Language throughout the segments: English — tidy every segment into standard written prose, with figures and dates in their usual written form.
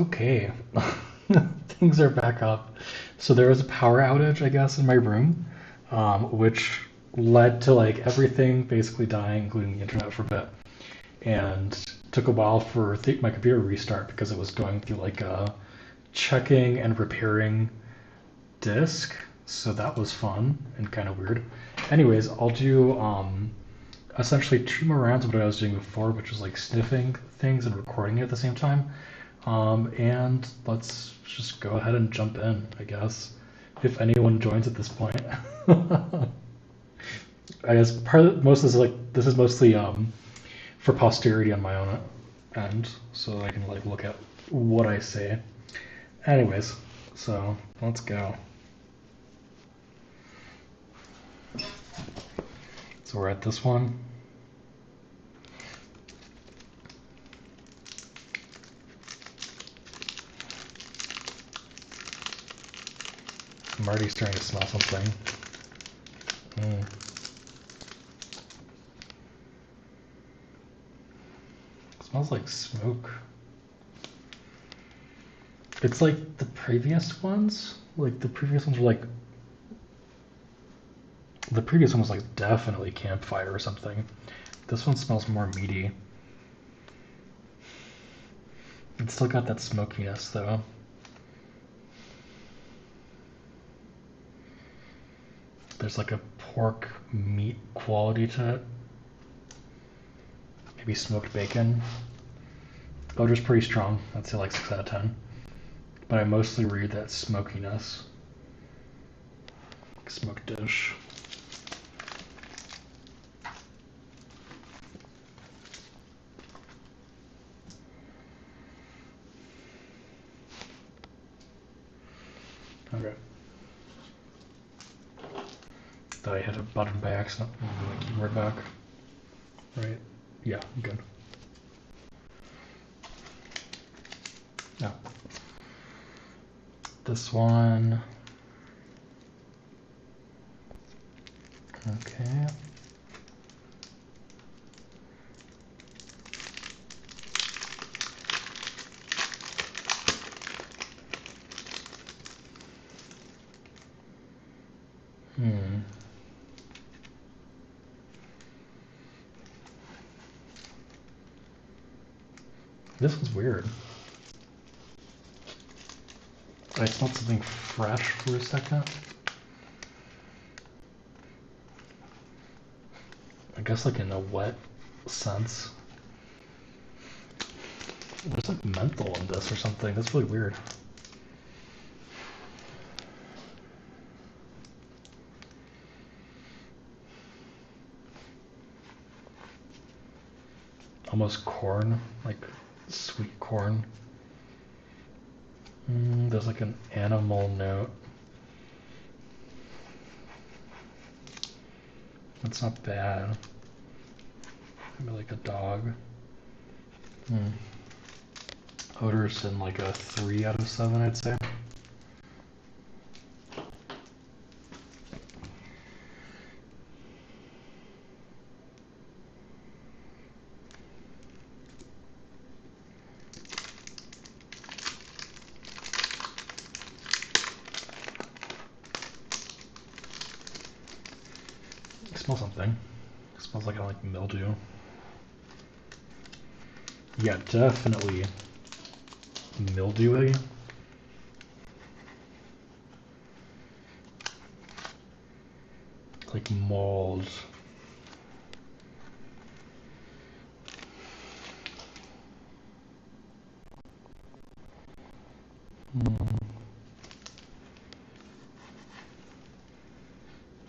Okay. Things are back up. So there was a power outage, I guess, in my room, which led to like everything basically dying, including the internet for a bit. And took a while for my computer to restart because it was going through like a checking and repairing disk. So that was fun and kind of weird. Anyways, I'll do essentially 2 more rounds of what I was doing before, which is like sniffing things and recording it at the same time. And let's just go ahead and jump in, I guess, if anyone joins at this point. I guess most of this is mostly for posterity on my own end, so I can like look at what I say. Anyways, so let's go. So we're at this one. I'm already starting to smell something. It smells like smoke. It's like the previous ones. Like the previous ones were like. The previous one was like definitely campfire or something. This one smells more meaty. It's still got that smokiness though. There's like a pork meat quality to it. Maybe smoked bacon. Odor's pretty strong. I'd say like 6 out of 10. But I mostly read that smokiness. Smoked dish. Okay. Thought I hit a button by accident. Move my keyboard back. Right? Yeah, I'm good. No. This one. Okay. This was weird. I smelled something fresh for a second. I guess like in a wet sense. There's like menthol in this or something. That's really weird. Almost corn, like sweet corn. There's like an animal note. That's not bad. Maybe like a dog. Odor's in like a 3 out of 7, I'd say. I smell something. It smells like I like mildew. Yeah, definitely mildewy. Like mold.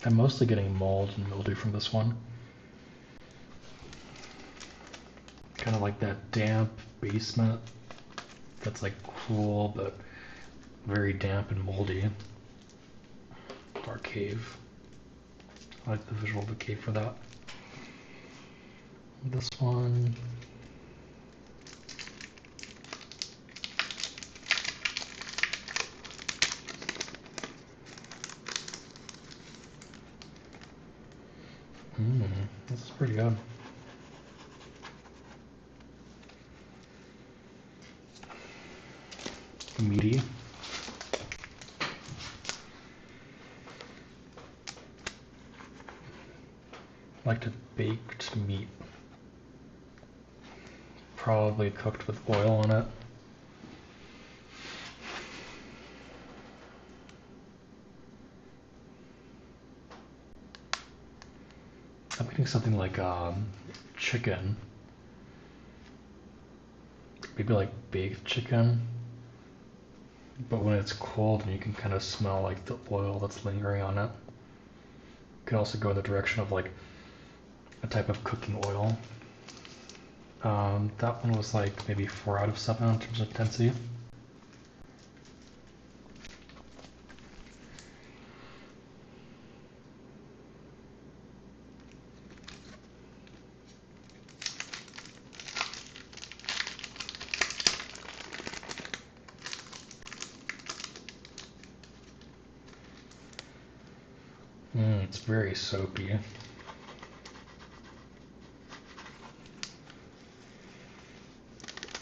I'm mostly getting mold and mildew from this one. Kind of like that damp basement that's like cool but very damp and moldy. Dark cave. I like the visual of the cave for that. This one. This is pretty good. meaty. I like to baked meat. Probably cooked with oil on it. I'm getting something like chicken. Maybe like baked chicken. But when it's cold, and you can kind of smell like the oil that's lingering on it. You could also go in the direction of like a type of cooking oil. That one was like maybe 4 out of 7 in terms of intensity. It's very soapy. It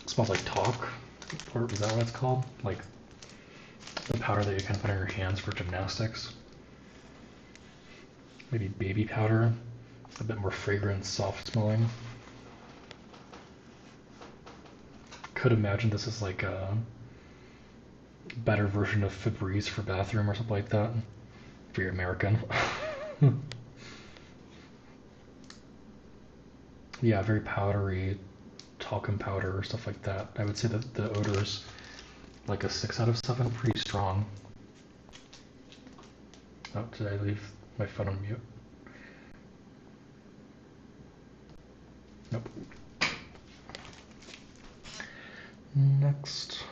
smells like talc, or is that what it's called? Like the powder that you kind of put on your hands for gymnastics. Maybe baby powder, a bit more fragrant, soft smelling. Could imagine this is like a better version of Febreze for bathroom or something like that, for your American. Yeah, very powdery, talcum powder or stuff like that. I would say that the odor's like a 6 out of 7, pretty strong. Oh, did I leave my phone on mute? Nope. Next.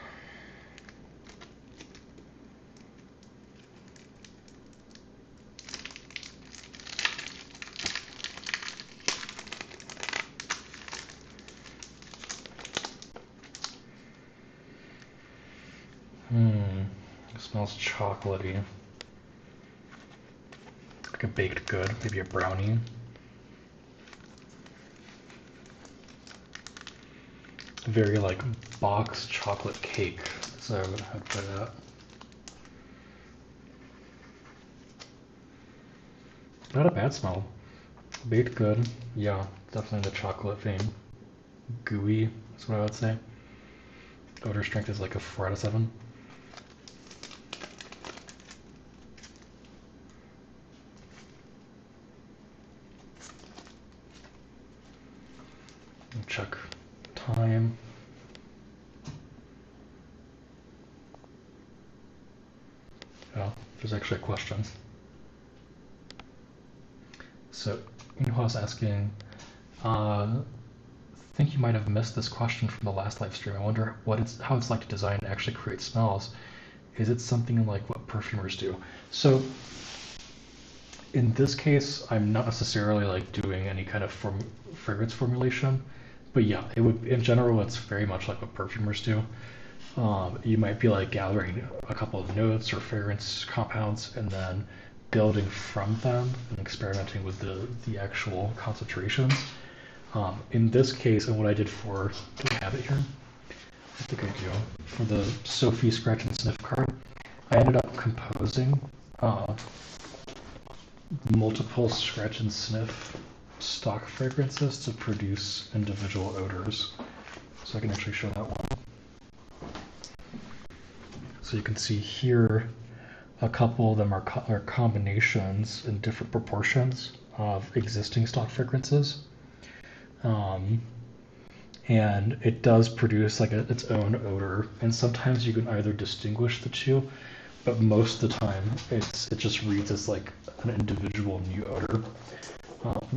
It smells chocolatey. Like a baked good, maybe a brownie. Very like box chocolate cake, so I'd put that. Not a bad smell. Baked good, yeah, definitely the chocolate vein. Gooey, that's what I would say. Odor strength is like a 4 out of 7. Check time. Oh, there's actually a question. So, Inho's asking, think you might have missed this question from the last live stream. I wonder how it's like to design and actually create smells. Is it something like what perfumers do? So, in this case, I'm not necessarily like doing any kind of fragrance formulation, but yeah, it would, in general, it's very much like what perfumers do. You might be like gathering a couple of notes or fragrance compounds and then building from them and experimenting with the actual concentrations. In this case, and what I did for, do I have it here? I think I do. For the Sophie Scratch and Sniff card, I ended up composing multiple Scratch and Sniff stock fragrances to produce individual odors. So I can actually show that one. So you can see here a couple of them are combinations in different proportions of existing stock fragrances. And it does produce like its own odor, and sometimes you can either distinguish the two, but most of the time it just reads as like an individual new odor.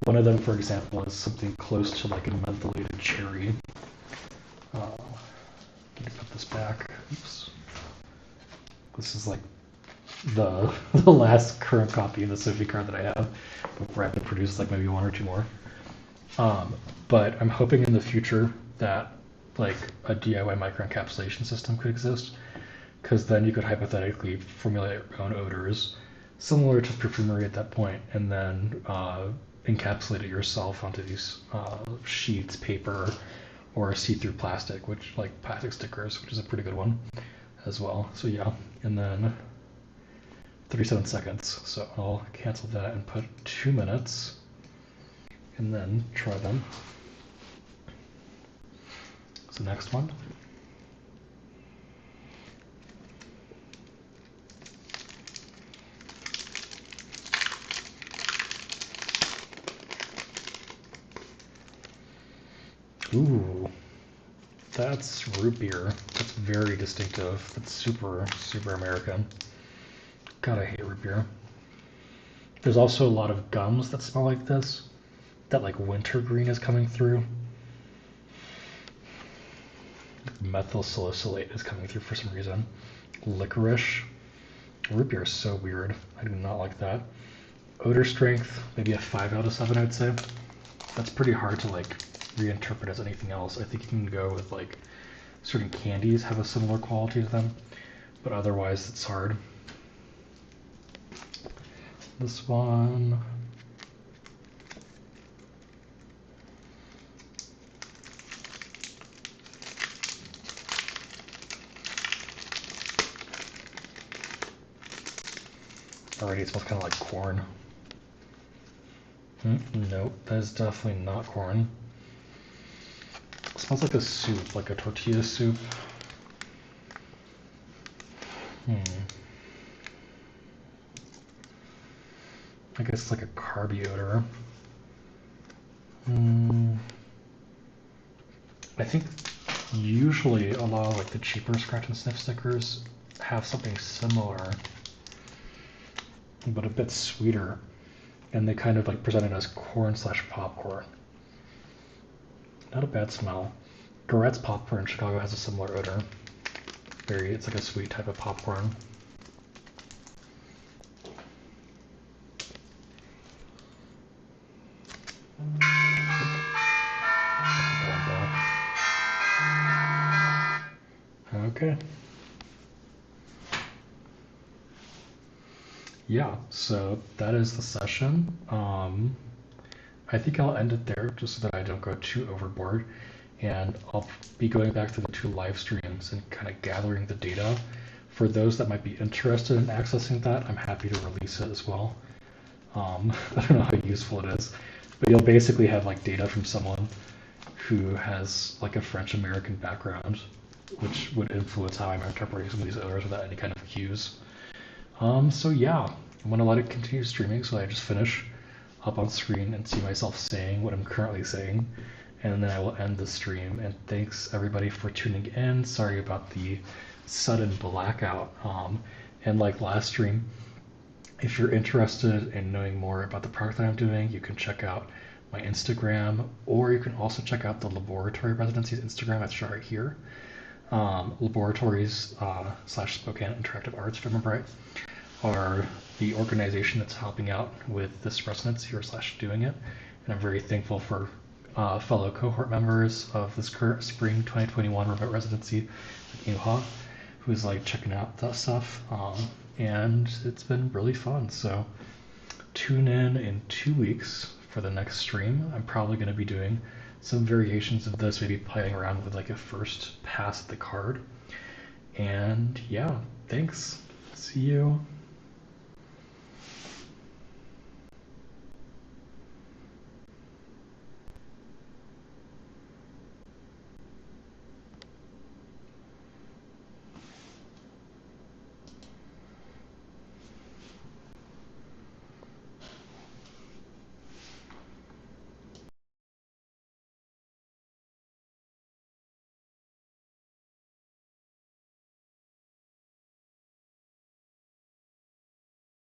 One of them, for example, is something close to like a mentholated cherry. Let me put this back. Oops. This is like the last current copy of the Sophie card that I have before I have to produce like maybe 1 or 2 more. But I'm hoping in the future that like a DIY microencapsulation system could exist, because then you could hypothetically formulate your own odors similar to perfumery at that point, and then encapsulate it yourself onto these sheets, paper, or see-through plastic, which like plastic stickers, which is a pretty good one. as well. So yeah, and then 37 seconds. So I'll cancel that and put 2 minutes and then try them. So next one. Ooh, that's root beer. That's very distinctive. That's super, super American. God, I hate root beer. There's also a lot of gums that smell like this. That like wintergreen is coming through. Methyl salicylate is coming through for some reason. Licorice. Root beer is so weird. I do not like that. Odor strength, maybe a 5 out of 7, I'd say. That's pretty hard to like reinterpret as anything else. I think you can go with like certain candies have a similar quality to them, but otherwise it's hard. This one. Already it smells kind of like corn. Nope, that is definitely not corn. It smells like a soup, like a tortilla soup. I guess it's like a carby odor. I think usually a lot of like the cheaper scratch and sniff stickers have something similar, but a bit sweeter, and they kind of like present it as corn/popcorn. Not a bad smell. Gorette's popcorn in Chicago has a similar odor. It's like a sweet type of popcorn. Okay. Yeah, so that is the session. I think I'll end it there just so that I don't go too overboard. And I'll be going back to the 2 live streams and kind of gathering the data. For those that might be interested in accessing that, I'm happy to release it as well. I don't know how useful it is, but you'll basically have like data from someone who has like a French-American background, which would influence how I'm interpreting some of these odors without any kind of cues. So yeah, I'm gonna let it continue streaming so I just finish up on screen and see myself saying what I'm currently saying, and then I will end the stream. And thanks everybody for tuning in. Sorry about the sudden blackout. And like last stream, if you're interested in knowing more about the product that I'm doing, you can check out my Instagram, or you can also check out the Laboratory Residency's Instagram. That's right here. Laboratories / Spokane Interactive Arts, if I remember right, are the organization that's helping out with this residency or / doing it. And I'm very thankful for fellow cohort members of this current spring 2021 remote residency, like Inha, who's like checking out that stuff. And it's been really fun. So tune in 2 weeks for the next stream. I'm probably going to be doing some variations of this, maybe playing around with like a first pass at the card. And yeah, thanks. See you.